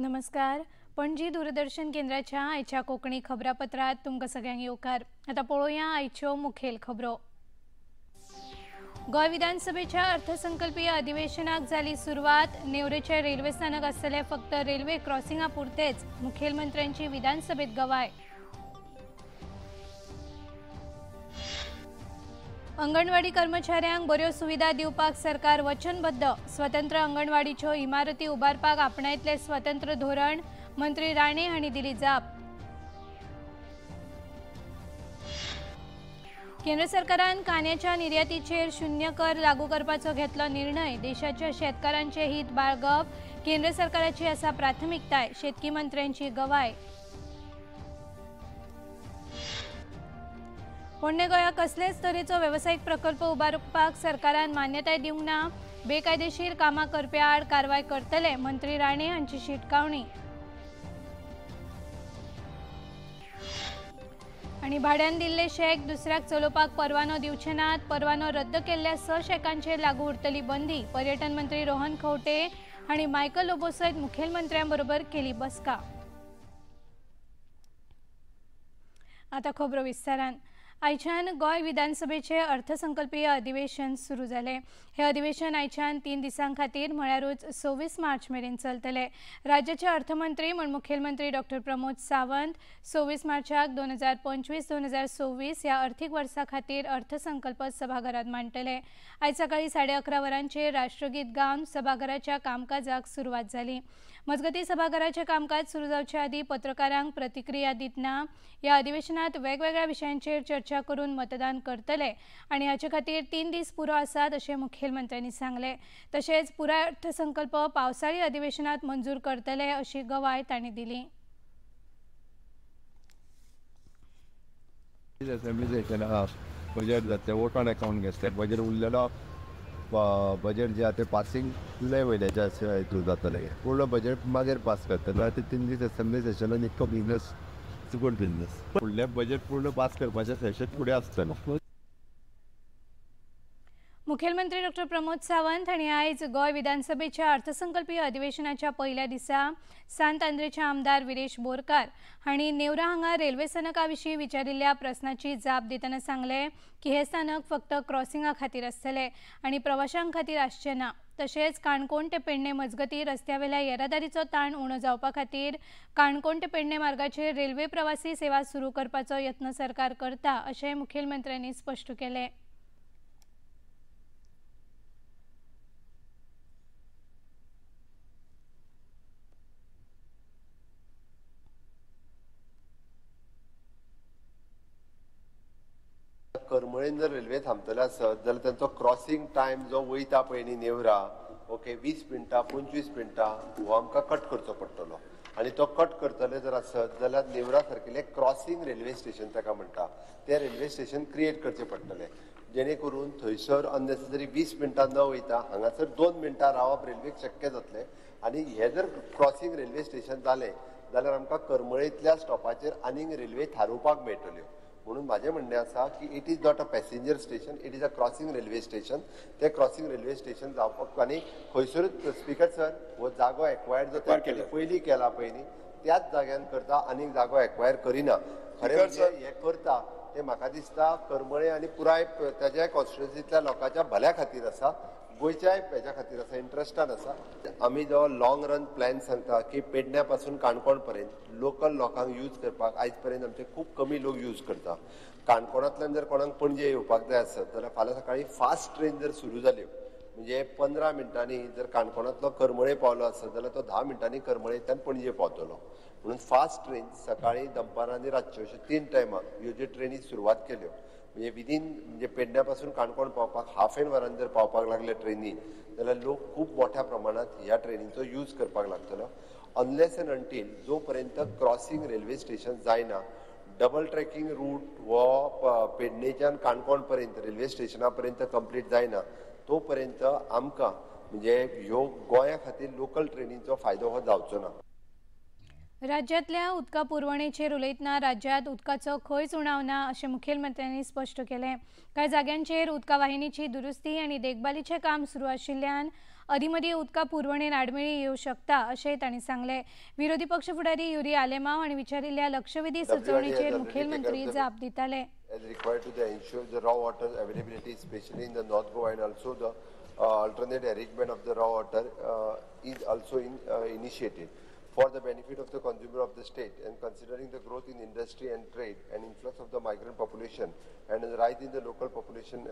नमस्कार. पणजी दूरदर्शन केंद्राच्या आयच्या कोकणी खबरापत्रात तुमकां सगळ्यांक येवकार. आता पळोवया आयच्यो मुखेल खबरो. गोंय विधानसभेच्या अर्थसंकल्पीय अधिवेशनाक जाली सुरवात. नेवरेचे रेल्वे स्थानक आसतले फक्त रेल्वे क्रॉसिंगा पुरतेच, मुखेलमंत्र्यांची विधानसभेत गवाय. अंगणवाडी कर्मचाऱ्यांक बऱ्यो सुविधा दिवपाक सरकार वचनबद्ध. स्वतंत्र अंगणवाडीच्यो इमारती उबारपाक आपणायतले स्वतंत्र धोरण, मंत्री राणे हांणी दिली जाप. केंद्र सरकारान कांद्याच्या निर्यातीचेर शून्य कर लागू करपाचो घेतलो निर्णय. देशाच्या शेतकारांचे हित बाळगप केंद्र सरकाराची आसा प्राथमिकताय, शेतकी मंत्र्यांची गवाय. पोरण्या गोंयाक कसलेच तरेचो वेवसायीक प्रकल्प उबारपाक सरकारान मान्यताय दिवंक ना. बेकायदेशीर कामां करप्या आड कारवाय करतले, मंत्री राणे हांची शिटकावणी. आनी भाड्यान दिल्ले शेक दुसऱ्याक चलोवपाक परवानो दिवचे नात. परवानो रद्द केल्ल्या 6 शेकांचेर लागू उरतली बंदी. पर्यटन मंत्री रोहन खंवटे हांणी मायकल लोबो सयत मुखेलमंत्र्यांबरोबर केली बसका. आता खबरो विस्तारान. आयच्यान गोंय विधानसभेचे अर्थसंकल्पीय अधिवेशन सुरू जाले. हे अधिवेशन आयच्यान 3 दिसां खातीर म्हळ्यारूच 26 मार्च मेरेन चलतले. राज्याचे अर्थमंत्री म्हण मुखेलमंत्री डॉ. प्रमोद सावंत 26 मार्चाक 2025-2026 ह्या अर्थीक वर्सा खातीर अर्थसंकल्प सभाघरांत मांडटले. आयज सकाळी 11:30 वरांचेर राष्ट्रगीत गावन सभाघराच्या कामकाजाक सुरवात जाली. मजगतीं सभाघराचें कामकाज सुरू जावचे आदीं पत्रकारांक प्रतिक्रिया दितना ह्या अधिवेशनात वेगवेगळ्या विशयांचेर चर्चा करून मतदान करतले आनी हाचे खातीर 3 दीस पुरो आसात अशें मुखेलमंत्र्यांनी सांगले. तशेंच पुराय अर्थसंकल्प पावसाळी अधिवेशनात मंजूर करतले अशी गवाय तांणी दिली. बजेट जाते वोट ऑन अकाउंट घेतले बजेट उरलेलो बजेट जे आहा ते पासींग वयल्याच्या हितून जातले. पूर्ण बजेट मागीर पास करतले. ते 3 दीस असेंब्ली सेशनान इतको बिझनेस चुकून बिझनेस फुडले बजेट पूर्ण पास करपाचें सेशन फुडें आसतलें. मुखेलमंत्री डॉ. प्रमोद सावंत हांणी आयज गोंय विधानसभेच्या अर्थसंकल्पीय अधिवेशनाच्या पयल्या दिसा सांत आंद्रेच्या आमदार विरेश बोरकार हांणी नेवरा हांगा रेल्वे स्थानका विशीं विचारिल्ल्या प्रस्नाची जाप दितना सांगले की हे स्थानक फक्त क्रॉसिंगा खातीर आसतले आनी प्रवाशांक खातीर आसचें ना. तशेंच काणकोण ते पेडणे मजगतीं रस्त्यावेल्या येरादारीचो ताण उणो जावपा खातीर काणकोण ते पेडणे मार्गाचेर रेल्वे प्रवासी सेवा सुरू करपाचो यत्न सरकार करता अशें मुखेलमंत्र्यांनी स्पश्ट केलें. करमळेन जर रेल्वे थांबतले आसत जाल्यार तांचो क्रॉसिंग टायम जो वयता पळय न्ही नेवरा 20 मिनटां 25 मिनटां हो आमकां कट करचो पडटलो. आनी तो कट करतले जर आसत जाल्यार नेवरा सारकिल्लें क्रॉसिंग रेल्वे स्टेशन ताका म्हणटा तें रेल्वे स्टेशन क्रिएट करचें पडटलें जेणे करून थंयसर अननेसेसरी 20 मिनटां न वयता हांगासर 2 मिनटां रावप रेल्वेक शक्य जातलें. आनी हें जर क्रॉसिंग रेल्वे स्टेशन जालें जाल्यार आमकां करमळेंतल्या स्टॉपाचेर आनीक रेल्वे थारोवपाक मेळटल्यो. म्हणून माझे म्हणणे आसा की it is not a passenger station, it is a crossing railway station. ते क्रॉसिंग रेल्वे स्टेशन जावपाक आनी खंयसरूच स्पीकर सर हो जागो एक्वायर जो पयलीं केला पळय न्ही त्याच जाग्यान करता, आनीक जागो एक्वायर करिना. खरें म्हणजे हें करता तें म्हाका दिसता करमळे आनी पुराय ताज्या कॉन्स्टिट्युएन्सींतल्या लोकांच्या भल्या खातीर आसा, गोंयच्याय हेच्या खातीर आसा, इंट्रस्टान आसा. आमी जो लॉंग रन प्लॅन सांगता की पेडण्या पासून काणकोण पर्यंत लोकल लोकांक यूज करपाक आयज पर्यंत आमचे खूब कमी लोक यूज करता. काणकोणांतल्यान जर कोणाक पणजे येवपाक जाय आसत जाल्यार फाल्यां सकाळी फास्ट ट्रेन जर सुरू जाल्यो म्हणजे 15 मिनटांनी जर काणकोणांतलो करमळे पावलो आसत जाल्यार तो 10 मिनटांनी करमळेंतल्यान पणजे पावतलो. म्हणून फास्ट ट्रेन सकाळी दनपारां आनी रातच्यो अश्यो 3 टायमाक ह्यो ज्यो ट्रेनी सुरवात केल्यो म्हणजे विदीन म्हणजे पेडण्या पासून काणकोण पावपाक हाफ एन वरान जर पावपाक लागले ट्रेनी जाल्यार लोक खूब मोठ्या प्रमाणात ह्या ट्रेनींचो यूज करपाक लागतलो. अनलेस एंड अंटील जो पर्यंत क्रॉसिंग रेल्वे स्टेशन जायना, डबल ट्रॅकिंग रूट हो पेडणेच्यान काणकोण पर्यंत रेल्वे स्टेशना पर्यंत कंप्लीट जायना तो पर्यंत आमकां म्हणजे ह्यो गोंया खातीर लोकल ट्रेनींचो फायदो हो जावचो ना. राज्यातल्या उदका पुरवणेचेर उलयतना राज्यात उदकाचो खंयच उणाव ना अशें मुखेलमंत्र्यांनी स्पश्ट केलें. कांय जाग्यांचेर उदका वाहिनीची दुरुस्ती आनी देखभालीचें काम सुरू आशिल्ल्यान अदीमदीं उदका पुरवणेन आडमेळी येवंक शकता अशेंय तांणी सांगलें. विरोधी पक्ष फुडारी युरी आलेमांव हांणी विचारिल्ल्या लक्षवेधी सुचोवणेचेर मुखेलमंत्री जाप दिताले. As required to ensure the raw water availability, especially in the North Goa, and also the alternate arrangement of the raw water is also initiated for the benefit of the consumer of the state, and considering the growth in industry and trade and influx of the migrant population and the rise in the local population,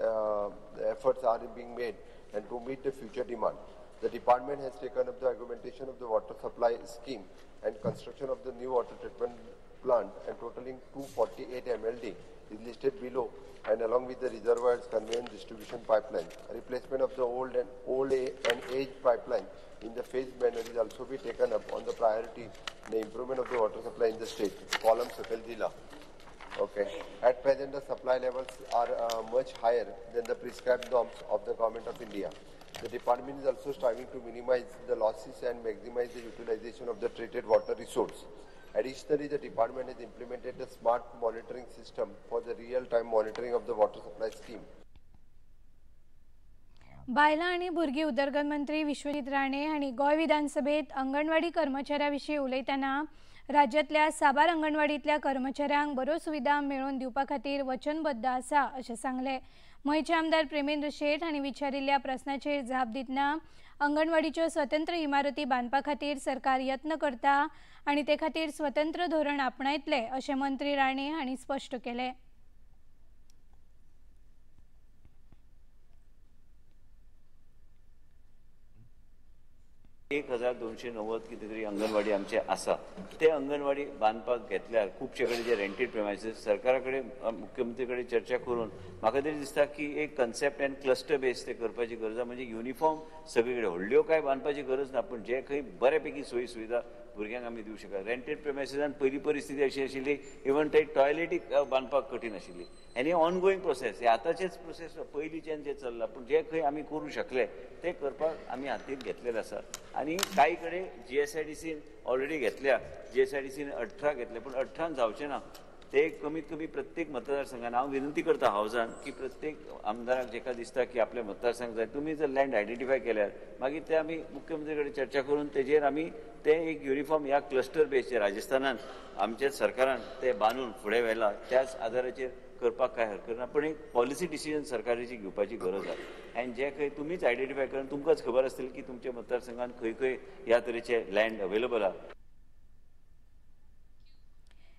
efforts are being made and to meet the future demand. The department has taken up the augmentation of the water supply scheme and construction of the new water treatment plant, and totaling 248 MLD is listed below, and along with the reservoirs, conveyance, distribution pipeline. Replacement of the old and aged pipeline in the phased manner is also be taken up on the priority in the improvement of the water supply in the state. Column Sakal Jila. Okay. At present, the supply levels are much higher than the prescribed norms of the Government of India. The department is also striving to minimize the losses and maximize the utilization of the treated water resource. Additionally, the department has implemented the smart monitoring system for the real-time monitoring of the water supply scheme. बायलां आनी भुरगीं उदरगत मंत्री विश्वजीत राणे हांणी गोंय विधानसभेत अंगणवाडी कर्मचाऱ्यां विशीं उलयतना राज्यांतल्या साबार अंगणवाडींतल्या कर्मचाऱ्यांक बऱ्यो सुविधा मेळोवन दिवपा खातीर वचनबद्ध आसा अशें सांगलें. मयचे आमदार प्रेमेंद्र शेट हांणी विचारिल्ल्या प्रस्नाचेर जाप दितना अंगणवाडीच्यो स्वतंत्र इमारती बांदपा खातीर सरकार यत्न करता आनी ते खातीर स्वतंत्र धोरण आपणायतले अशें मंत्री राणे हांणी स्पश्ट केलें. 1290 कितें तरी अंगणवाडी आमचे आसा. ते अंगणवाडी बांदपाक घेतल्यार खुबशे कडेन जे रेंटेड प्रेमायसीस सरकारा कडेन मुख्यमंत्री कडेन चर्चा करून म्हाका तरी दिसता की एक कन्सेप्ट एंड क्लस्टर बेस ते करपाची गरज आसा. म्हणजे युनिफॉर्म सगळे कडेन व्हडल्यो काय बांदपाची गरज ना, पूण जे खंय बऱ्यापैकी सोयी सुविधा भुरग्यांक आमी दिवंक शकता. रेंटेड प्रेमायसिसांत पयली परिस्थिती अशी आशिल्ली इवन ते टॉयलेटी बांदपाक कठीण आशिल्ली. आनी ऑनगोईंग प्रोसेस हे आतांचेच प्रोसेस पयलींच्यान जे चल्ला, पूण जे खंय आमी करूं शकले ते करपाक आमी हातीक घेतलेले आसा. आनी कांय कडेन GSIDCन ऑलरेडी घेतल्या. GSIDCन 18 घेतले, पूण 18 जावचे ना. ते कमीत कमी प्रत्येक मतदारसंघान हांव विनंती करता हावजान की प्रत्येक आमदाराक जेका दिसता की आपले मतदारसंघ जाय तुमी जर लँड आयडेंटिफाय केल्यार मागीर ते आमी मुख्यमंत्री कडेन चर्चा करून तेजेर आमी ते एक युनिफॉर्म ह्या क्लस्टर बेसचेर राजस्थानान आमच्या सरकारान ते बांदून फुडें व्हेला त्याच आदाराचेर करपाक काय हरकत ना. पण एक पॉलिसी डिसिजन सरकाराची घेवपाची गरज आसा. आनी जे खंय तुमीच आयडेंटिफाय करून तुमकांच खबर आसतली की तुमच्या मतदारसंघान खंय खंय ह्या तरेचे लँड अवेलेबल आहा.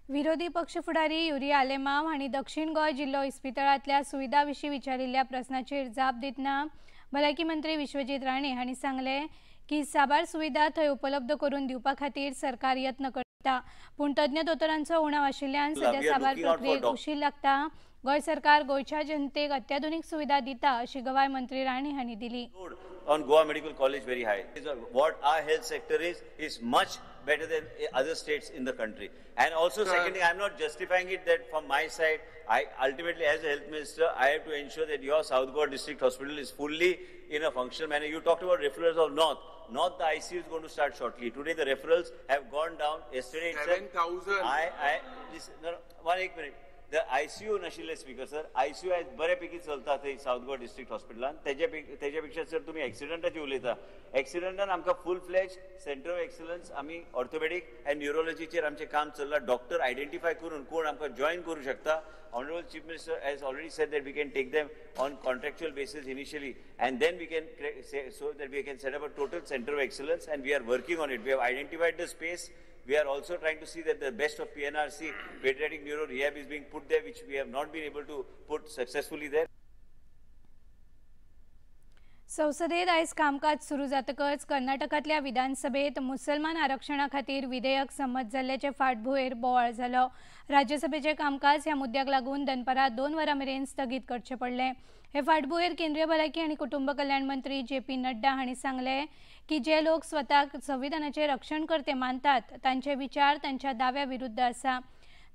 विरोधी पक्ष फुडारी युरी आलेमांव हांणी दक्षिण गोंय जिल्लो इस्पितळांतल्या सुविधा विशीं विचारिल्ल्या प्रस्नाचेर जाप दितना भलायकी मंत्री विश्वजीत राणे हांणी सांगलें की साबार सुविधा थंय उपलब्ध करून दिवपा खातीर सरकार यत्न करता, पूण तज्ञ दोतोरांचो उणाव आशिल्ल्यान सध्या साबार प्रक्रियेक उशीर लागता. गोंय सरकार गोंयच्या जनतेक अत्याधुनीक सुविधा दिता अशी गवाय मंत्री राणे हांणी दिली. On Goa Medical College very high. What our health sector is much better than other states in the country. And also secondly, I'm not justifying it that from my side, I ultimately as a health minister, I have to ensure that your South Goa District Hospital is fully in a functional manner. You talked about referrals of North. North, the ICU is going to start shortly. Today the referrals have gone down. Yesterday itself, 7,000. One minute. The ICU नाशिल्ले speaker sir, ICU आज बऱ्यापैकी चलता थंय south Goa district हॉस्पिटलान. तेज्या sir तुम्ही एक्सिडेंटाची उलयता. एक्सिडेंटान आमकां फुल फ्लॅज सेंटर ऑफ एक्सलन्स आमी ऑर्थोपेडिक एंड न्युरोलॉजीचेर आमचें काम चल्लां. डॉक्टर आयडेंटिफाय करून कोण आमकां जॉइन करू शकता. Honorable Chief Minister has already said that we can take them on contractual basis initially, and then we can say so that we can set up a total center of excellence, and we are working on it. We have identified the space. We are also trying to see that the best of PNRC, pediatric neuro rehab, is being put there, which we have not been able to put successfully there. संसदेत आयज कामकाज सुरू जातकच कर्नाटकांतल्या विधानसभेत मुसलमान आरक्षणा खातीर विधेयक संमत जाल्ल्याचे फाटभुंयेर बोवाळ जालो. राज्यसभेचें कामकाज ह्या मुद्द्याक लागून दनपारां 2 वरां मेरेन स्थगीत करचें पडलें. हे फाटभुंयेर केंद्रीय भलायकी आनी कुटुंब कल्याण मंत्री JP नड्डा हांणी सांगलें की जे लोक स्वताक संविधानाचे रक्षणकर्ते मानतात तांचे विचार तांच्या दाव्या विरुद्ध आसा.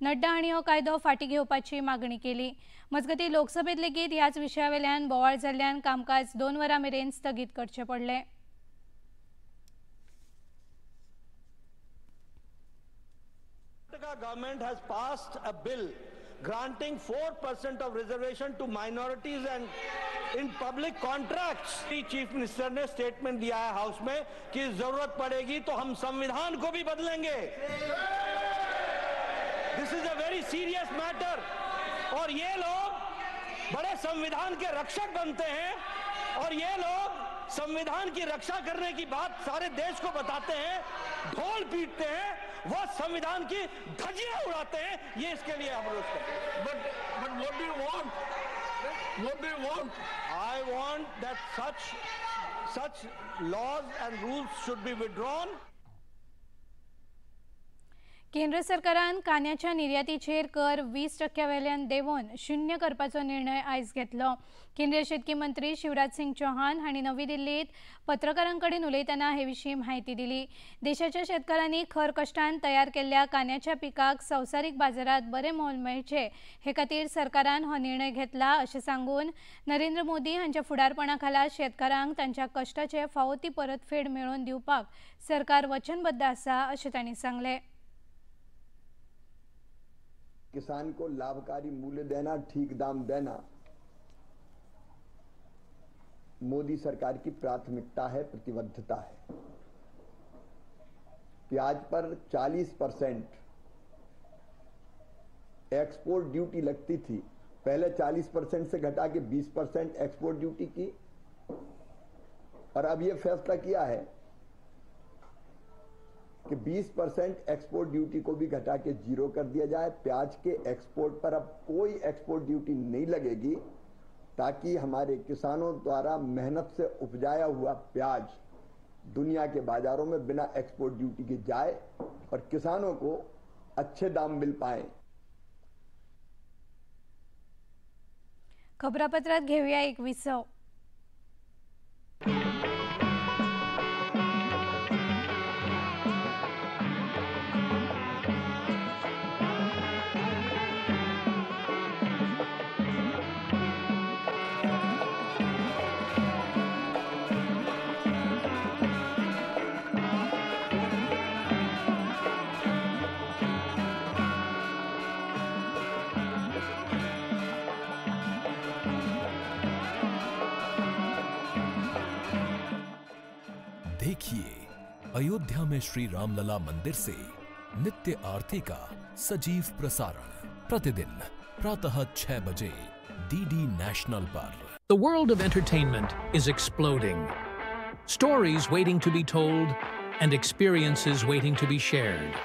नड्डा हांणी हो कायदो फाटीं घेवपाची मागणी केली. मजगतीं लोकसभेत लेगीत ह्याच विशया वेल्यान बोवाळ जाल्ल्यान कामकाज 2 वरां मेरेन स्थगीत करचें पडलें. Karnataka government has passed a bill granting 4% of reservation to minorities and in public contracts. Chief minister ने स्टेटमेंट दिया है हाउस में कि जरूरत पड़ेगी तो हम संविधान को भी बदलेंगे. This is a very serious matter. और ये लोग बड़े संविधान के रक्षक बनते हैं और ये लोग संविधान की रक्षा करने की बात सारे देश को बताते हैं, ढोल पीटते हैं, वो संविधान की धज्जियां उड़ाते हैं. ये इसके लिए हम रोज करते हैं. But what do you want? What do you want? I want that such laws and rules should be withdrawn. केंद्र सरकारान कांद्याच्या निर्यातीचेर कर 20% वेल्यान देंवन शून्य करपाचो निर्णय आयज घेतलो. केंद्रीय शेतकी मंत्री शिवराज सिंग चौहान हांणी नवी दिल्लीत पत्रकारांकडेन उलयतना हे विशीं म्हायती दिली. देशाच्या शेतकारांनी खर कश्टान तयार केल्ल्या कांद्याच्या पिकाक संवसारीक बाजारात बरे मोल मेळचे हे खातीर सरकारान हो निर्णय घेतला अशें सांगून नरेंद्र मोदी हांच्या फुडारपणा खाला शेतकारांक तांच्या कश्टाचे फावो ती परतफेड मेळोवन दिवपाक सरकार वचनबद्ध आसा अशें तांणी सांगलें. किसान को लाभकारी मूल्य देना, ठीक दाम देना मोदी सरकार की प्राथमिकता है, प्रतिबद्धता है. प्याज पर 40% एक्सपोर्ट ड्यूटी लगती थी. पहले 40% से घटा के 20% एक्सपोर्ट ड्यूटी की और अब यह फैसला किया है कि 20% एक्सपोर्ट ड्यूटी को भी घटा के 0 कर दिया जाए. प्याज के एक्सपोर्ट पर अब कोई एक्सपोर्ट ड्यूटी नहीं लगेगी ताकि हमारे किसानों द्वारा मेहनत से उपजाया हुआ प्याज दुनिया के बाजारों में बिना एक्सपोर्ट ड्यूटी के जाए और किसानों को अच्छे दाम मिल पाए. खबरापत्रात घेऊया एक विसव. देखिए अयोध्या में श्री रामलला मंदिर से नित्य आरती का सजीव प्रसारण प्रतिदिन प्रातः 6 बजे DD national per. The world of entertainment is exploding. Stories waiting to be told and experiences waiting to be shared.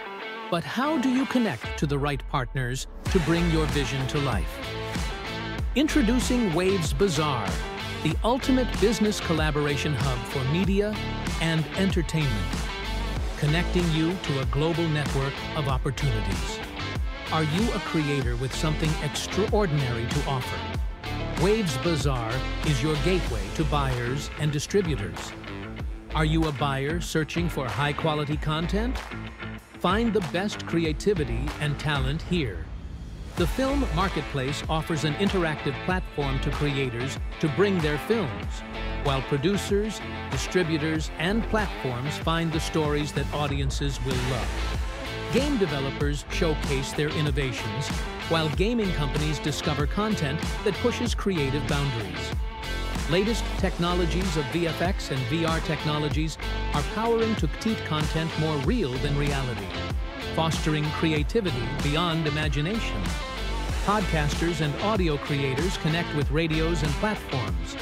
But how do you connect to the right partners to bring your vision to life? Introducing Waves Bazaar, the ultimate business collaboration hub for media and entertainment, connecting you to a global network of opportunities. Are you a creator with something extraordinary to offer? Waves Bazaar is your gateway to buyers and distributors. Are you a buyer searching for high-quality content? Find the best creativity and talent here. The Film Marketplace offers an interactive platform to creators to bring their films, while producers, distributors, and platforms find the stories that audiences will love. Game developers showcase their innovations, while gaming companies discover content that pushes creative boundaries. Latest technologies of VFX and VR technologies are powering to keep content more real than reality, fostering creativity beyond imagination. Podcasters and audio creators connect with radios and platforms.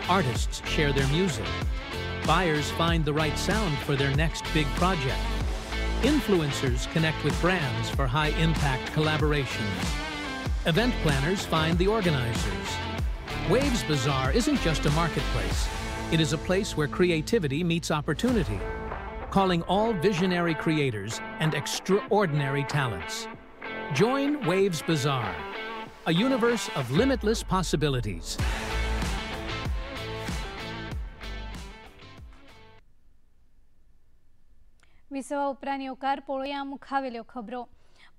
Artists share their music. Buyers find the right sound for their next big project. Influencers connect with brands for high-impact collaborations. Event planners find the organizers. Waves Bazaar isn't just a marketplace. It is a place where creativity meets opportunity, calling all visionary creators and extraordinary talents. Join Waves Bazaar, a universe of limitless possibilities. विसवा उपरांत येवकार पळोवया मुखावेल्यो खबरो.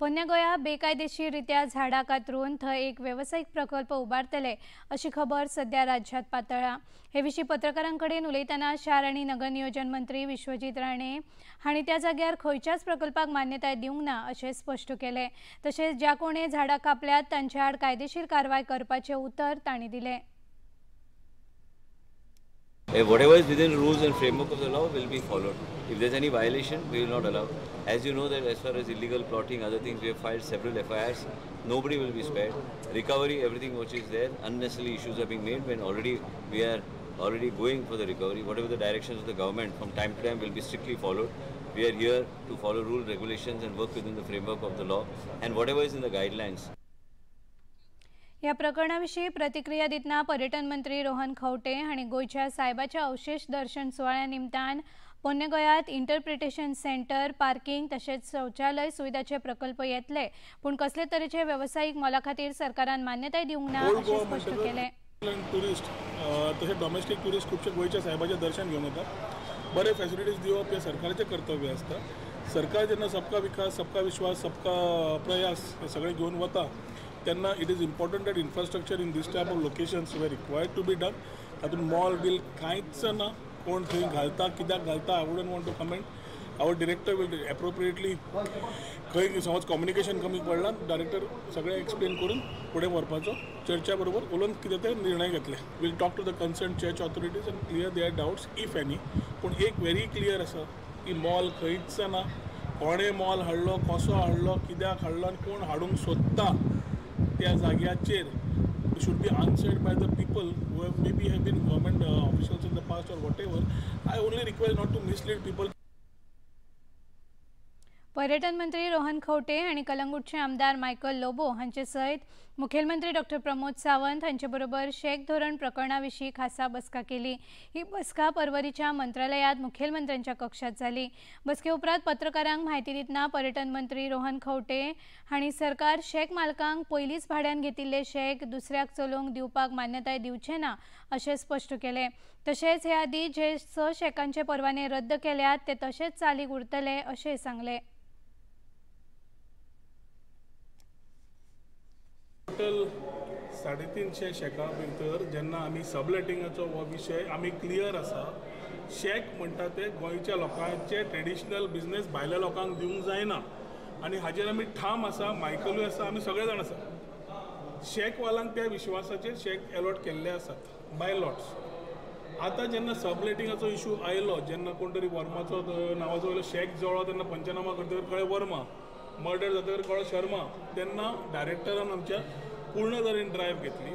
पोन्ने गोंया बेकायदेशीररित्या झाडां कातरून थंय एक वेवसायीक प्रकल्प उबारतले अशी खबर सध्या राज्यात पातळ्ळा। हे विशीं पत्रकारांकडेन उलयतना शार आनी नगर नियोजन मंत्री विश्वजीत राणे हांणी त्या जाग्यार खंयच्याच प्रकल्पाक मान्यताय दिवंक ना अशें स्पश्ट केलें। तशेंच ज्या कोणे झाडां कापल्यात तांच्या आड कायदेशीर कारवाय करपाचें उतर तांणी दिलें। Whatever is within rules and framework of the law will be followed. If there's any violation, we will not allow. As you know that as far as illegal plotting, other things, we have filed several FIRs. Nobody will be spared. Recovery, everything which is there, unnecessary issues are being made when we are already going for the recovery. Whatever the directions of the government from time to time will be strictly followed. We are here to follow rule, regulations and work within the framework of the law and whatever is in the guidelines. या प्रकरणाविशीं प्रतिक्रिया दितना पर्यटन मंत्री रोहन खंवटे हांणी गोंयच्या सायबाच्या अवशेश दर्शन सुवाळ्या निमतान पोन्ने गोंयांत इंटरप्रिटेशन सेंटर, पार्किंग तशेंच शौचालय सुविधाचे प्रकल्प येतले, पूण कसले तरेचे वेवसायीक मोला खातीर सरकारान मान्यताय दिवंक ना अशें स्पश्ट केलें। टुरिस्ट तशें डॉमेस्टीक टुरिस्ट खुबशे गोंयच्या सायबाचें दर्शन घेवन येतात। बरे फॅसिलिटीज दिवप हें सरकाराचें कर्तव्य आसता। सरकार जेन्ना सबका विकास, सबका विश्वास, सबका प्रयास हे सगळे घेवन वता तेन्ना it is important that infrastructure in these type of locations we required to be done. तातूंत मॉल बील कांयच ना, कोण थंय घालता, कित्याक घालता, I wouldn't want to comment. Our director will appropriately खंय समज कम्युनिकेशन कमी पडलां, डायरेक्टर सगळें एक्सप्लेन करून फुडें व्हरपाचो चर्चा बरोबर उलोवन कितें ते निर्णय घेतले। Will talk to the concern church authorities and clear their doubts if any. पूण एक व्हेरी क्लियर आसा की मॉल खंयच ना, कोणें मॉल हाडलो, कसो हाडलो, कित्याक हाडलो आनी कोण हाडूंक सोदता त्या जाग्याचेर should be answered by the people who maybe have been government officials in the past or whatever. I only request not to mislead people. पर्यटन मंत्री रोहन खंवटे हांणी कलंगूटचे आमदार मायकल लोबो हांचे सयत मुखेलमंत्री डॉ प्रमोद सावंत हांचे बरोबर शेक धोरण प्रकरणा विशीं खासा बसका केली। ही बसका पर्वरीच्या मंत्रालयात मुखेलमंत्र्यांच्या कक्षात जाली। बसके उपरांत पत्रकारांक म्हायती दितना पर्यटन मंत्री रोहन खंवटे हांणी सरकार शेक मालकांक पयलींच भाड्यान घेतिल्ले शेक दुसऱ्याक चलोवंक दिवपाक मान्यताय दिवचे ना अशें स्पश्ट केलें। तशेंच हे आदी जे 6 शेकांचे परवाने रद्द केल्यात ते तशेंच चालीक उरतले अशेंय सांगलें। टोटल 350 शेकां भितर जेन्ना आमी सबलेटिंगाचो हो विशय आमी क्लियर आसा, शेक म्हणटा ते गोंयच्या लोकांचे ट्रेडिशनल बिजनेस भायल्या लोकांक दिवंक जायना आनी हाजेर आमी ठाम आसा, मायकलूय आसा, आमी सगळे जाण आसा। शेकवाल्यांक त्या विश्वासाचेर शेक अलॉट केल्ले आसात बाय लॉट्स। आतां जेन्ना सबलेटिंगाचो इशू आयलो, जेन्ना कोण तरी वर्माचो नांवाचो वयलो शेक जळो तेन्ना पंचनामा करतकर कळ्ळें वर्मा, मर्डर जातकर कळ्ळें शर्मा, तेन्ना डायरेक्टरान आमच्या पूर्ण तरेन ड्रायव्ह घेतली।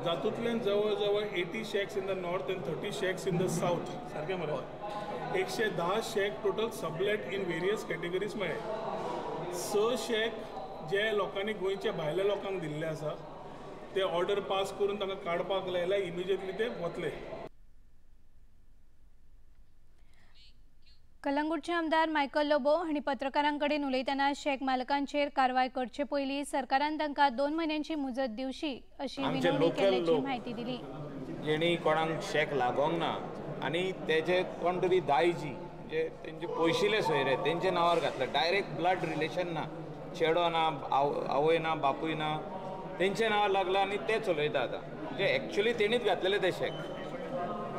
जातूंतल्यान जवळ जवळ 80 शेक्स इन द नॉर्थ एंड 30 शेक्स इन द साऊथ, सारकें मरे 110 शेक total sublet in various categories मेळ्ळे। 6 शेक जे लोकांनी गोंयच्या भायल्या लोकांक दिल्ले आसा ते ऑर्डर पास करून तांकां काडपाक लायल्या, इमिजिएटली ते वतले। कलंगूटचे आमदार मायकल लोबो हांणी पत्रकारांकडेन उलयतना शेक मालकांचेर कारवाय करचे पयलीं सरकारान तांकां 2 म्हयन्यांची मुजत दिवची अशी विनवणी केल्ल्याची म्हायती दिली। जेणी कोणाक शेक लागोंक ना आनी तेजे कोण तरी दायजी जे तेंचे पयशिल्ले सोयरे तेंच्या नांवार घातले, डायरेक्ट ब्लड रिलेशन ना, चेडो ना, आवय ना, बापूय ना, तेंच्या नांवार लागला आनी ते चलयता आतां, म्हणजे एक्चुअली तेणीच घातलेले ते शेक।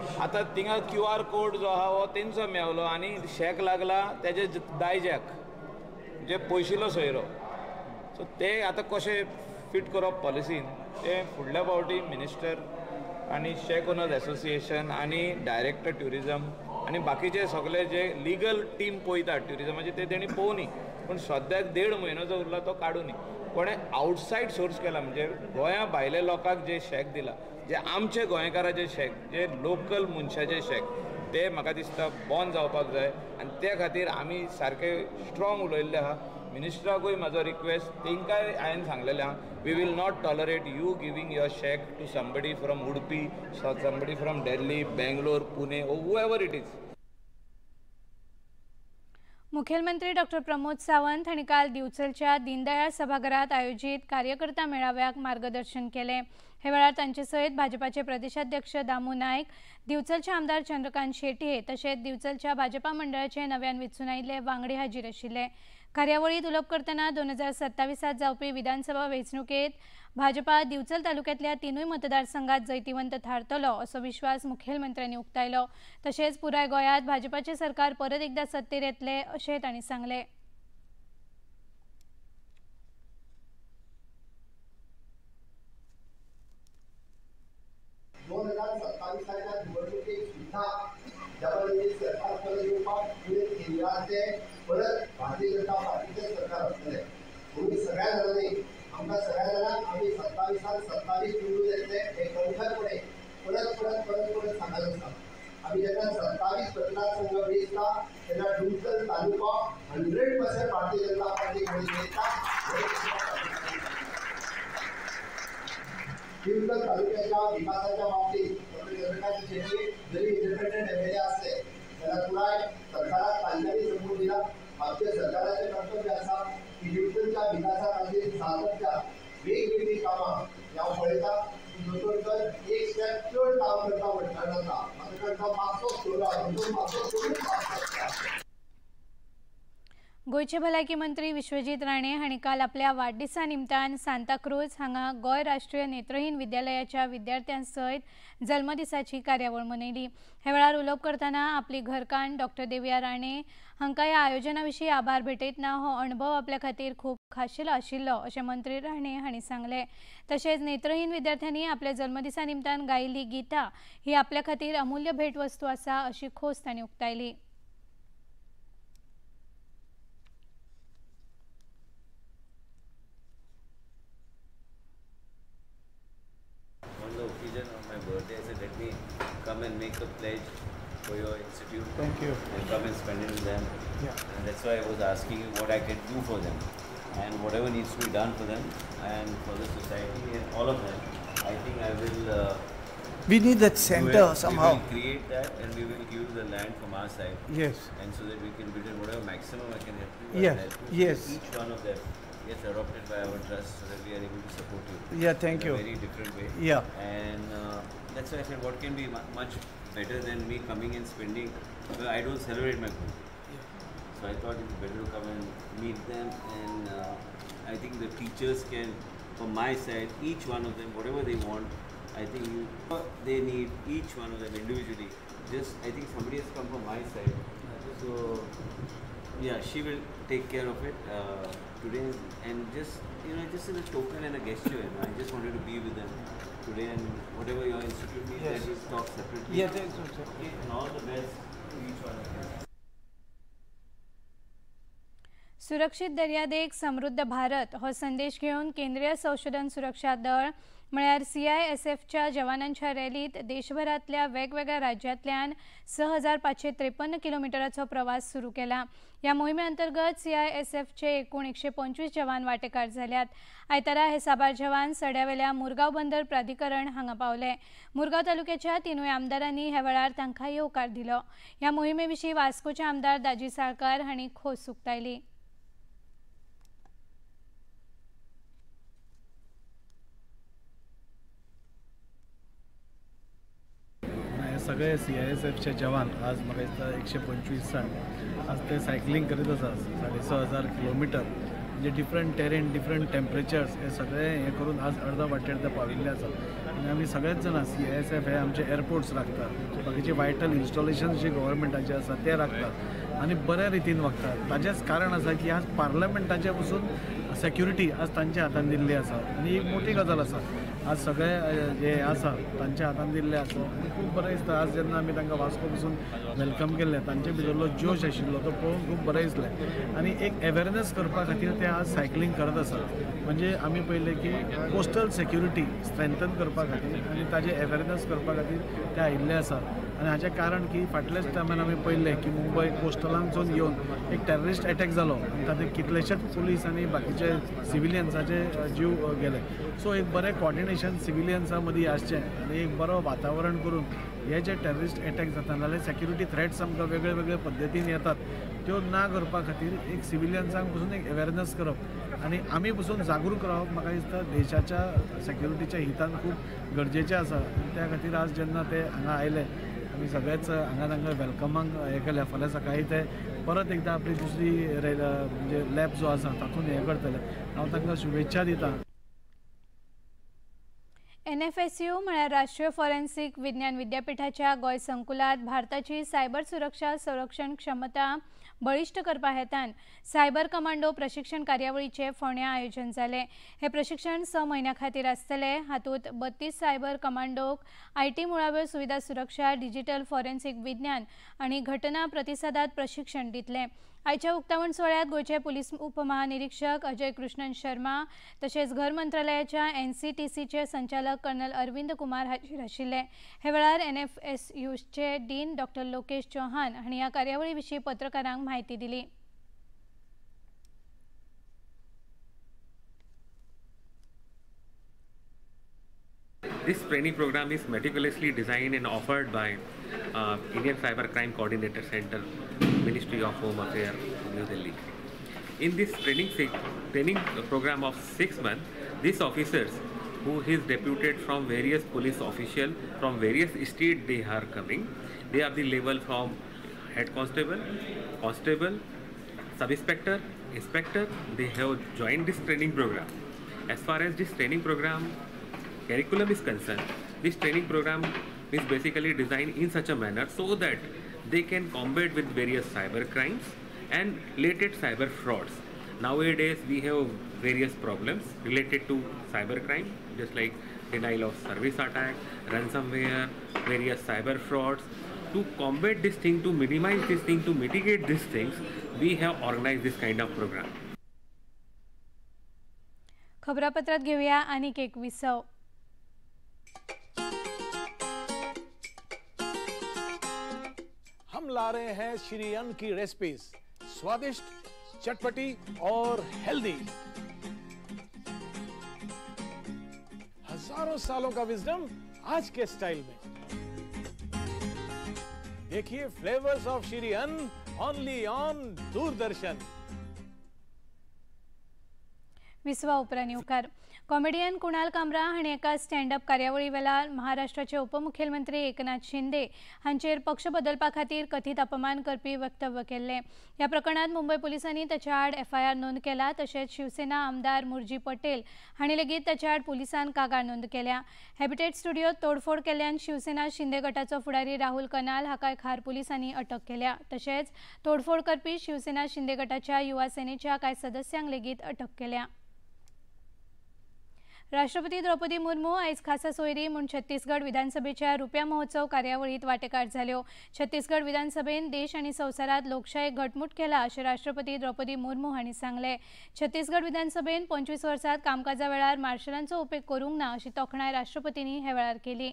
आतां थिंगा QR कोड जो आहा हो तेंचो मेवलो आनी शेक लागला तेजे दायज्याक जे पयशिल्लो सोयरो। सो ते आतां कशें फिट करप पॉलिसीन ते फुडल्या फावटी मिनिस्टर आनी शेक ओनर्स एसोसिएशन आनी डायरेक्टर ट्युरिजम आनी बाकीचे सगळे जे लिगल टीम पळयता ट्युरिजमाचे ते तेणी पळोवनी, पूण सद्याक 1.5 म्हयनो जो उरला तो काडूनी। कोणें आवटसायड सोर्स केला म्हणजे गोंया भायल्या लोकांक जे शेक दिला, जे आमचे गोंयकाराचे शेक, जे लोकल मनशाचे शेक, ते म्हाका दिसता बंद जावपाक जाय आनी त्या खातीर आमी सारके स्ट्रॉंग उलयल्ले आहा। मिनिस्टराकूय म्हाजो रिक्वेस्ट, तेंकाय हांवें सांगलेलें आहा, we will not tolerate you giving your shake to somebody from Udupi, somebody from Delhi, Bangalore, Pune, whoever it is. मुखेलमंत्री डॉ प्रमोद सावंत हांणी काल दिवचलच्या दीनदयाळ सभाघरात आयोजित कार्यकर्ता मेळाव्याक मार्गदर्शन केलें। हे वेळार तांचे सयत भाजपाचे प्रदेशाध्यक्ष दामू नायक, दिवचलचे आमदार चंद्रकांत शेटये तशेंच दिवचलच्या भाजपा मंडळाचे नव्यान वेंचून आयिल्ले वांगडी हाजीर आशिल्ले। कार्यावळीत उलोवप करतना 2027 जावपी विधानसभा वेंचणुकेत भाजपा दिवचल तालुक्यांतल्या तिनूय मतदारसंघात जैतिवंत थारतलो असो विश्वास मुखेलमंत्र्यांनी उक्तायलो। तशेंच पुराय गोंयांत भाजपाचे सरकार परत एकदा सत्तेर येतले अशें तांणी सांगलें। सरकार परत येवपाक केंद्राचे परत भारतीय जनता पार्टीचे सरकार आसतलें म्हणून सगळ्या जाणांनी आमकां सगळ्या जाणांक आमी 27 निवडून येतले हे खंयचेपणे परत सांगत आसा। आमी जेन्ना 27 मतदारसंघ वेंचता तेन्ना डिंचल तालुको 100% भारतीय जनता पार्टी कडेन वेंचता। डिंचल तालुक्याच्या विकासाच्या बाबतीत चंद्रकांत शेट्टी जरी इंडिपेंडंट एमएलए असले जाल्यार पुराय सरकाराक तांच्यांनी समजून दिला। आमच्या सरकाराचे कर्तव्य आसा की डिंचलच्या विकासा खातीर सातत्यान वेगवेगळी कामां हांव पळयता दोतोर एक स्टेप चड काम करता म्हणटा जाता म्हाका तांकां मातसो सोडून गोयचे भलायकी मंत्री विश्वजीत राणे हांणी काल आपल्या वाडदिसा निमतान सांताक्रूज हांगा गोंय राष्ट्रीय नेत्रहीन विद्यालयाच्या विद्यार्थ्यां सयत जल्मदिसाची कार्यावळ मनयली। हे वेळार उलोवप करतना आपली घरकान्न डॉक्टर देवया राणे हांकां ह्या आयोजना विशीं आभार भेटयतना हो अणभव आपल्या खातीर खूब खाशेलो आशिल्लो अशें मंत्री राणे हांणी सांगलें। तशेंच नेत्रहीन विद्यार्थ्यांनी आपल्या जल्मदिसा निमतान गायिल्ली गितां ही आपल्या खातीर अमूल्य भेटवस्तू आसा अशी खोस तांणी उक्तायली। Let me come and make a pledge for your institute. Thank you. And come and spend it with them. Yeah. And that's why I was asking you what I can do for them. And whatever needs to be done for them and for the society and all of them, I think I will... we need that center somehow. We will create that and we will give you the land from our side. Yes. And so that we can build it whatever maximum I can help you. Yes. Help you. Yes. So each one of them gets adopted by our trust so that we are able to support you. Yeah, thank you. In a very different way. Yeah. And that's why I said what can be much better than me coming and spending. Well, I don't celebrate my birthday. So I thought it's better to come and meet them and I think the teachers can, from my side, each one of them, whatever they want, I think they need each one of them individually. Just, I think somebody has come from my side. So, yeah, she will take care of it today and just, just as a token and a gesture, I just wanted to be with them today and whatever your institute needs, yes. That will talk separately. Yeah, thanks. Okay, and all the best to each one of them. सुरक्षित दर्यादेग समृद्ध भारत हो संदेश घेऊन केंद्रीय संशोधन सुरक्षा दळ म्हळ्यार CISFच्या जवानांच्या रॅलीत देशभरातल्या वेगवेगळ्या राज्यांतल्यान 6553 किलोमीटराचो प्रवास सुरू केला। या मोहिमे अंतर्गत CISFचे एकूण 125 जवान वांटेकार जाल्यात। आयतारा हे साबार जवान सड्यावेल्या मुरगांव बंदर प्राधिकरण हांगा पावले। मुरगांव तालुक्याच्या तिनूय आमदारांनी ह्या वेळार तांकां येवकार दिलो। ह्या मोहिमे विशीं वास्कोचे आमदार दाजी साळकार हांणी खोस उक्तायली। सगळे CISFचे जवान आज म्हाका दिसता 125 जाण आज ते सायकलिंग करीत आसा 6,500 किलोमीटर म्हणजे डिफरंट टेरेन डिफरंट टेम्परेचर्स हे सगळे हे करून आज अर्धा वाटेर ते पाविल्ले आसा आनी आमी सगळेच जाणां CISF हे आमचे एअरपोर्ट्स राखतात बाकीचे वायटल इन्स्टॉलेशन्स जे गव्हर्मेंटाचे आसा ते राखतात आनी बऱ्या रितीन वागतात। ताचेंच कारण आसा की आज पार्लमेंटाचे पसून सेक्युरिटी आज तांच्या हातान दिल्ली आसा आनी एक मोठी गजाल आसा आज सगळे जे आसा तांच्या हातान दिल्ले आसा आनी खूब बरें दिसता। आज जेन्ना आमी तांकां वास्को पसून वेलकम केल्ले तांचे भितरलो जोश आशिल्लो तो पळोवन खूब बरें दिसलें आनी एक अवेरनेस करपा खातीर ते आज सायकलिंग करत आसा म्हणजे आमी पळयलें की कोस्टल सेक्युरिटी स्ट्रेंथन करपा खातीर आनी ताजे अवेरनेस करपा खातीर ते आयिल्ले आसा आनी हाचें कारण की फाटल्याच टायमान आमी पळयलें की मुंबय कोस्टलांतसून येवन एक टेररिस्ट अटॅक जालो आनी तातूंत कितलेशेच पुलीस आनी बाकीचे सिविलियन्साचे जीव गेले। सो एक बरें कॉर्डिनेशन सिविलियन्सां मदीं आसचें आनी एक बरो वातावरण करून हे जे टेररिस्ट अटॅक जाता नाल्यार सेक्युरिटी थ्रेट्स आमकां वेगळे वेगळे पद्दतीन येतात त्यो ना करपा खातीर एक सिविलियन्सांक पसून एक अवेरनेस करप आनी आमी पसून जागरूक रावप म्हाका दिसता देशाच्या सेक्युरिटीच्या हितान खूब गरजेचें आसा आनी त्या खातीर आज जेन्ना ते हांगा आयले आमी सगळेच हांगा तांकां वेलकमाक हें केलें फाल्यां सकाळीं ते परत एकदा आपली दुसरी म्हणजे लॅब जो आसा तातूंत हें करतले. हांव तांकां शुभेच्छा दिता. NFSU म्हळ्यार राष्ट्रीय फॉरेन्सिक विज्ञान विद्यापीठाच्या गोंय संकुलात भारताची सायबर सुरक्षा संरक्षण क्षमता बळिश्ट करपा हेतान सायबर कमांडो प्रशिक्षण कार्यावळीचे फोंड्या आयोजन जाले. हे प्रशिक्षण 6 म्हयन्यां खातीर आसतले. हातूंत 32 सायबर कमांडोक IT मुळाव्यो सुविधा सुरक्षा, डिजिटल फॉरेन्सिक विज्ञान आनी घटना प्रतिसादात प्रशिक्षण दितले. आयच्या उक्तावण सुवाळ्यात गोयचे पुलीस उपमहानिरीक्षक अजय कृष्णन शर्मा तशेंच घर मंत्रालयाच्या NCTCचे संचालक कर्नल अरविंद कुमार हाजीर आशिल्ले. हे वेळार NFSUचे डीन डॉ. लोकेश चौहान हांणी ह्या कार्यावळी विशीं पत्रकारांक म्हायती दिली. This training program is meticulously designed and offered by Indian Cybercrime Coordinator Center, Ministry of Home Affairs, New Delhi. In this training program of 6 months, these officers who is deputed from various police officials from various states they are coming. They are the level from head constable, sub-inspector, inspector. They have joined this training program. As far as this training program curriculum is concerned, this training program is basically designed in such a manner so that they can combat with various cyber crimes and related cyber frauds. Nowadays we have various problems related to cyber crime, just like denial of service attack, ransomware, various cyber frauds. To combat this thing, to minimize this thing, to mitigate these things, we have organized this kind of program. खबरापत्रात घेऊया आनीक एक विसव. हम ला रहे हैं श्री अन्न की recipes, स्वादिष्ट, चटपटी और हेल्दी. हजारों सालों का विजडम आज के स्टाइल में. देखिए फ्लेवर्स ऑफ श्री अन्न ओनली ऑन दूरदर्शन. विसवा उपरांत येवकार. कॉमेडियन कुणाल कामरा हांणी एका स्टँडअप कार्यावळी वेळार महाराष्ट्राचे उपमुख्यमंत्री एकनाथ शिंदे हांचेर पक्ष बदलपा खातीर कथीत अपमान करपी वक्तव्य केल्ले. ह्या प्रकरणात मुंबय पुलिसांनी ताचे आड FIR नोंद केला. तशेंच शिवसेना आमदार मुर्जी पटेल हांणी लेगीत ताचे आड पुलिसांन कागाळ नोंद केल्या. हॅबिटेट स्टुडियोत तोडफोड केल्ल्यान शिवसेना शिंदे गटाचो फुडारी राहुल कनाल हाका खार पुलिसांनी अटक केल्या. तशेंच तोडफोड करपी शिवसेना शिंदे गटाच्या युवा सेनेच्या कांय सदस्यांक लेगीत अटक केल्या. राष्ट्रपती द्रौपदी मुर्मू आयज खासा सोयरी म्हूण छत्तीसगड विधानसभेच्या रुप्या महोत्सव कार्यावळीत वांटेकार जाल्यो. छत्तीसगड विधानसभेन देश आनी संवसारांत लोकशायेक घटमूट केला अशें राष्ट्रपती द्रौपदी मुर्मू हांणी सांगलें. छत्तीसगड विधानसभेन 25 वर्सांत कामकाजा वेळार मार्शलांचो उपेग करूंक ना अशी तोखणाय राष्ट्रपतींनी हे वेळार केली.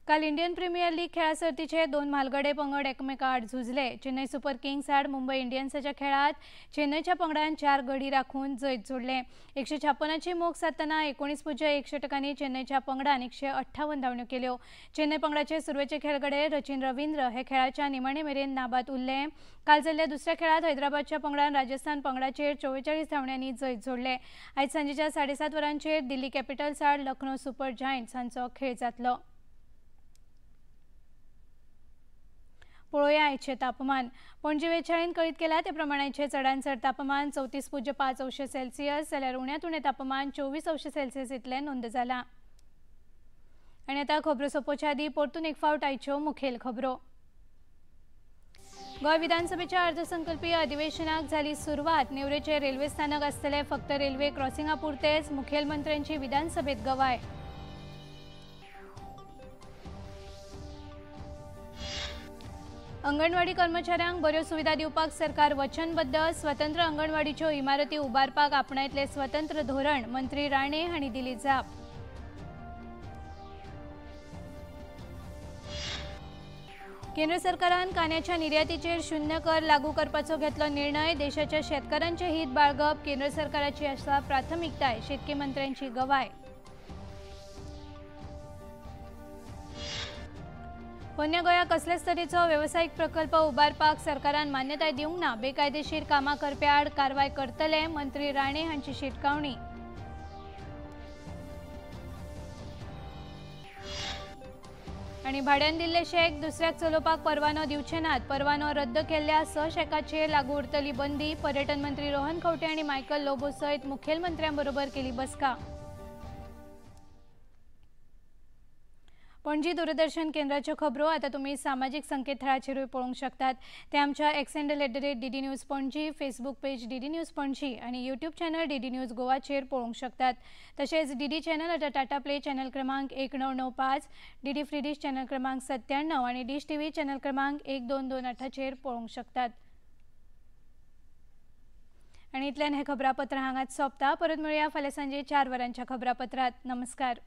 काल इंडियन प्रीमियर लीग खेळा सर्तीचे 2 म्हालगडे पंगड एकमेका आड झुजले. चेन्नई सुपर किंग्स आड मुंबई इंडियन्साच्या खेळात चेन्नईच्या पंगडान 4 गडी राखून जैत जोडले. 156ची मोख साधतना 19.1 षटकांनी चेन्नईच्या पंगडान 158 धांवड्यो केल्यो. चेन्नई पंगडाचे सुरवेचे खेळगडे रचिन रवींद्र हे खेळाच्या निमाणे मेरेन नाबाद उरले. काल जाल्ल्या दुसऱ्या खेळात हैदराबादच्या पंगडान राजस्थान पंगडाचेर 44 धांवड्यांनी जैत जोडले. आयज सांजेच्या 7:30 वरांचेर दिल्ली कॅपिटल्स आड लखनौ सुपर जायंट्स हांचो खेळ जातलो. पळोवया आयचे तापमान. पणजी वेधशाळेन कळीत केला ते प्रमाण आयचे चडांत चड तापमान 34.5 अंश सेल्सियस जाल्यार उण्यांत उणें तापमान 24 अंश सेल्सियस इतलें नोंद जालां. आनी आतां खबरो सोंपोवच्या आदीं परतून एक फावट आयच्यो मुखेल खबरो. गोंय विधानसभेच्या अर्थसंकल्पीय अधिवेशनाक जाली सुरवात. नेवरेचे रेल्वे स्थानक आसतले फक्त रेल्वे क्रॉसिंगा पुरतेच. मुखेलमंत्र्यांची विधानसभेत गवाय. अंगणवाडी कर्मचाऱ्यांक बऱ्यो सुविधा दिवपाक सरकार वचनबद्ध. स्वतंत्र अंगणवाडीच्यो इमारती उबारपाक आपणायतले स्वतंत्र धोरण मंत्री राणे हांणी दिली जाप. केंद्र सरकारान कांद्याच्या निर्यातीचेर शून्य कर लागू करपाचो घेतलो निर्णय. देशाच्या शेतकारांचे हित बाळगप केंद्र सरकाराची आसा प्राथमिकताय. शेतकी मंत्र्यांची गवाय. पोन्ने गोंया कसलेच तरेचो वेवसायीक प्रकल्प उबारपाक सरकारान मान्यताय दिवंक ना. बेकायदेशीर कामां करप्या आड कारवाय करतले मंत्री राणे हांची शिटकावणी. आणि भाड्यान दिल्ले शेक दुसऱ्याक चलोवपाक परवानो दिवचे नात. परवानो रद्द केल्ल्या 6 शेकाचेर लागू उरतली बंदी. पर्यटन मंत्री रोहन खंवटे आणि मायकल लोबो सयत मुखेलमंत्र्यांबरोबर केली बसका. पणजी दूरदर्शन केंद्राच्यो खबरो आता तुम्ही सामाजिक संकेतथळाचेरूय पळोवंक शकतात. ते आमच्या @DD news Panaji, Facebook page DD news Panaji आणि यूट्यूब चॅनल DD न्यूज गोवाचेर पळोवंक शकतात. तशेंच DD चॅनल आता टाटा प्ले चॅनल क्रमांक 1995, DD फ्री डिश चॅनल क्रमांक 97 आणि डिश TV चॅनल क्रमांक 1228चेर पळोवंक शकतात. आणि इतल्यान हे खबरापत्र हांगाच सोंपता. परत मेळुया फाल्यां सांजे 4 वरांच्या खबरापत्रांत. नमस्कार.